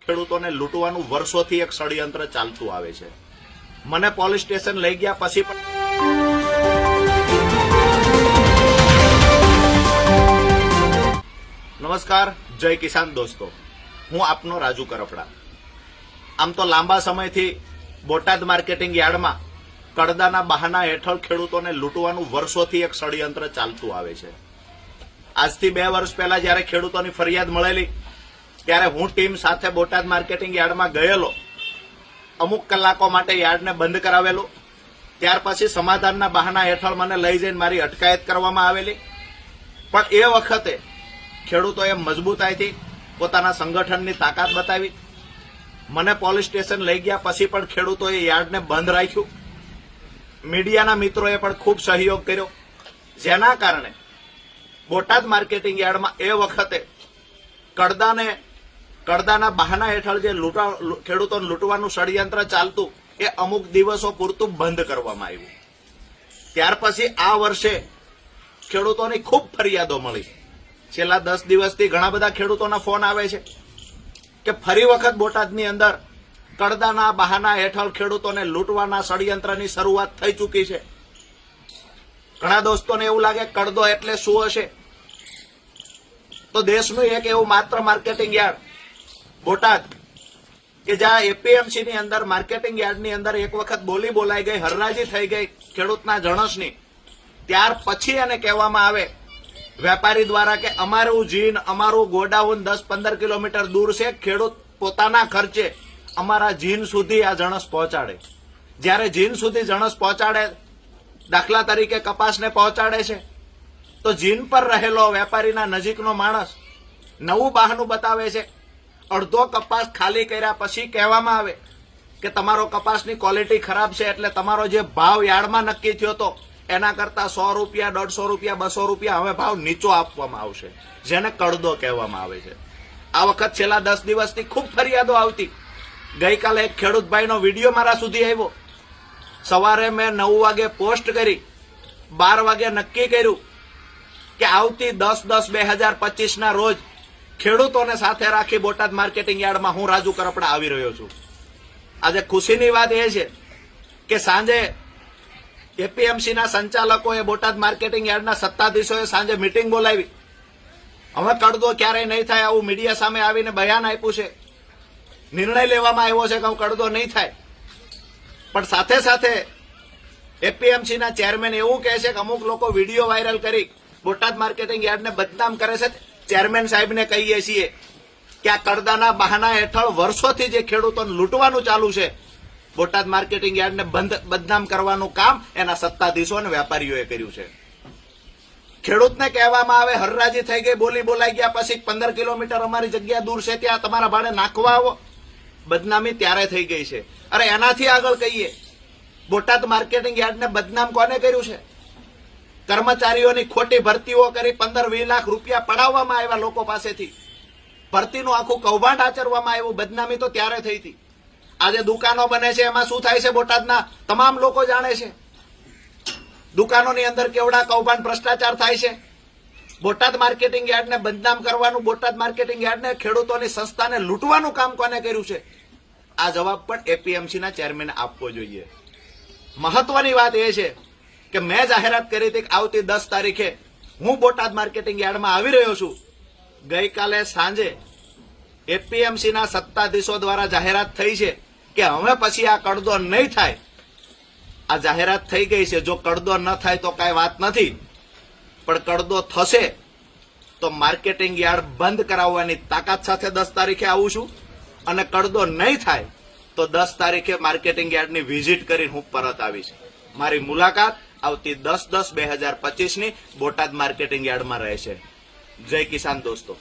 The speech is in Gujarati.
ખેડૂતોને લૂંટવાનું વર્ષોથી એક ષડયંત્ર ચાલતું આવે છે. મને પોલીસ સ્ટેશન લઈ ગયા પછી પણ નમસ્કાર, જય કિસાન દોસ્તો. હું આપનો રાજુ કરપડા. આમ તો લાંબા સમયથી બોટાદ માર્કેટિંગ યાર્ડમાં કડદાના બહાના હેઠળ ખેડૂતોને લૂંટવાનું વર્ષોથી એક ષડયંત્ર ચાલતું આવે છે. આજથી 2 વર્ષ પહેલા જયારે ખેડૂતોની ફરિયાદ મળેલી ત્યારે હું ટીમ સાથે બોટાદ માર્કેટિંગ યાર્ડમાં ગયેલો. અમુક કલાકો માટે યાર્ડને બંધ કરાવેલું. ત્યાર પછી સમાધાનના બહાના હેઠળ મને લઈ જઈને મારી અટકાયત કરવામાં આવેલી. પણ એ વખતે ખેડૂતોએ મજબૂતાઈથી પોતાના સંગઠનની તાકાત બતાવી. મને પોલીસ સ્ટેશન લઈ ગયા પછી પણ ખેડૂતોએ યાર્ડને બંધ રાખ્યું. મીડિયાના મિત્રોએ પણ ખૂબ સહયોગ કર્યો, જેના કારણે બોટાદ માર્કેટિંગ યાર્ડમાં એ વખતે કડદાના બહાના હેઠળ જે ખેડૂતોને લૂંટવાનું ષડયંત્ર ચાલતું એ અમુક દિવસો પૂરતું બંધ કરવામાં આવ્યું. ત્યાર પછી આ વર્ષે ખેડૂતોની ખૂબ ફરિયાદો મળી. છેલ્લા 10 દિવસથી ઘણા બધા ખેડૂતોના ફોન આવે છે કે ફરી વખત બોટાદની અંદર કડદાના બહાના હેઠળ ખેડૂતોને લૂંટવાના ષડયંત્રની શરૂઆત થઈ ચૂકી છે. ઘણા દોસ્તોને એવું લાગે કડદો એટલે શું હશે, તો દેશનું એક એવું માત્ર માર્કેટિંગ યાર્ડ બોટાદ કે જ્યાં એપીએમસી ની અંદર માર્કેટિંગ યાર્ડની અંદર એક વખત બોલી બોલાઈ ગઈ, હરરાજી થઈ ગઈ ખેડૂતના જણસની. ત્યાર પછી એને કહેવામાં આવે વેપારી દ્વારા કે અમારું જીન, અમારું ગોડાઉન 10-15 કિલોમીટર દૂર છે, ખેડૂત પોતાના ખર્ચે અમારા જીન સુધી આ જણસ પહોંચાડે. જ્યારે જીન સુધી જણસ પહોંચાડે, દાખલા તરીકે કપાસને પહોંચાડે છે, તો જીન પર રહેલો વેપારીના નજીકનો માણસ નવું બહાનું બતાવે છે. અડધો કપાસ ખાલી કર્યા પછી કહેવામાં આવે કે તમારો કપાસની ક્વોલિટી ખરાબ છે, એટલે તમારો જે ભાવ યાર્ડમાં નક્કી થયો હતો એના કરતા 100 રૂપિયા, 150 રૂપિયા, 200 રૂપિયા હવે ભાવ નીચો આપવામાં આવશે, જેને કડદો કહેવામાં આવે છે. આ વખત છેલ્લા 10 દિવસથી ખૂબ ફરિયાદો આવતી. ગઈકાલે એક ખેડૂતભાઈનો વિડીયો મારા સુધી આવ્યો. સવારે મેં 9 વાગે પોસ્ટ કરી, 12 વાગે નક્કી કર્યું કે આવતી 10/10/2025 ના રોજ ખેડૂતોને સાથે રાખી બોટાદ માર્કેટિંગ યાર્ડમાં હું રાજુ કરપડા આવી રહ્યો છું. આજે ખુશીની વાત એ છે કે સાંજે એપીએમસીના સંચાલકોએ બોટાદ માર્કેટિંગ યાર્ડના સત્તાધીશોએ સાંજે મીટિંગ બોલાવી. હવે કડદો ક્યારેય નહીં થાય આવું મીડિયા સામે આવીને બયાન આપ્યું છે. નિર્ણય લેવામાં આવ્યો છે કે હું કડદો નહીં થાય. પણ સાથે સાથે એપીએમસીના ચેરમેન એવું કહે છે કે અમુક લોકો વિડીયો વાયરલ કરી બોટાદ માર્કેટિંગ યાર્ડને બદનામ કરે છે. ચેરમેન સાહેબને કહીએ છીએ કે આ કડદાના બહાના હેઠળ વર્ષોથી જે ખેડૂતોને લૂંટવાનું ચાલુ છે, બોટાદ માર્કેટિંગ યાર્ડને બદનામ કરવાનું કામ એના સત્તાધીશો અને વેપારીઓએ કર્યું છે. ખેડૂતને કહેવામાં આવે હરરાજી થઈ ગઈ, બોલી બોલાઈ ગયા પછી 15 કિલોમીટર અમારી જગ્યા દૂર છે, ત્યાં તમારા ભાડે નાખવા આવો. બદનામી ત્યારે થઈ ગઈ છે. અરે એનાથી આગળ કહીએ, બોટાદ માર્કેટિંગ યાર્ડને બદનામ કોને કર્યું છે? કર્મચારીઓની ખોટી ભરતીઓ કરી 15-20 લાખ રૂપિયા પડાવવામાં આવ્યા લોકો પાસેથી. ભરતીનું આખું કૌભાંડ આચરવામાં આવ્યું. બદનામી તો ત્યારે થઈ હતી. આજે દુકાનો બને છે, એમાં શું થાય છે બોટાદના તમામ લોકો જાણે છે. દુકાનોની અંદર કેવડા કૌભાંડ, ભ્રષ્ટાચાર થાય છે. બોટાદ માર્કેટિંગ યાર્ડને બદનામ કરવાનું, બોટાદ માર્કેટિંગ યાર્ડને ખેડૂતોની સંસ્થાને લૂંટવાનું કામ કોને કર્યું છે? આ જવાબ પણ એપીએમસીના ચેરમેને આપવો જોઈએ. મહત્વની વાત એ છે કે મેં જાહેરાત કરી હતી કે આવતી 10 તારીખે હું બોટાદ માર્કેટિંગ યાર્ડમાં આવી રહ્યો છું. ગઈકાલે સાંજે એપીએમસીના સત્તાધીશો દ્વારા જાહેરાત થઈ છે કે હવે પછી આ કડદો નહીં થાય. આ જાહેરાત થઈ ગઈ છે. જો કડદો ન થાય તો કાંઈ વાત નથી, પણ કડદો થશે તો માર્કેટિંગ યાર્ડ બંધ કરાવવાની તાકાત સાથે 10 તારીખે આવું છું. અને કડદો નહીં થાય તો 10 તારીખે માર્કેટિંગ યાર્ડની વિઝિટ કરીને હું પરત આવીશ. મારી મુલાકાત આવતી 10/10/2025 ની બોટાદ માર્કેટિંગ યાર્ડમાં રહેશે. જય કિસાન દોસ્તો.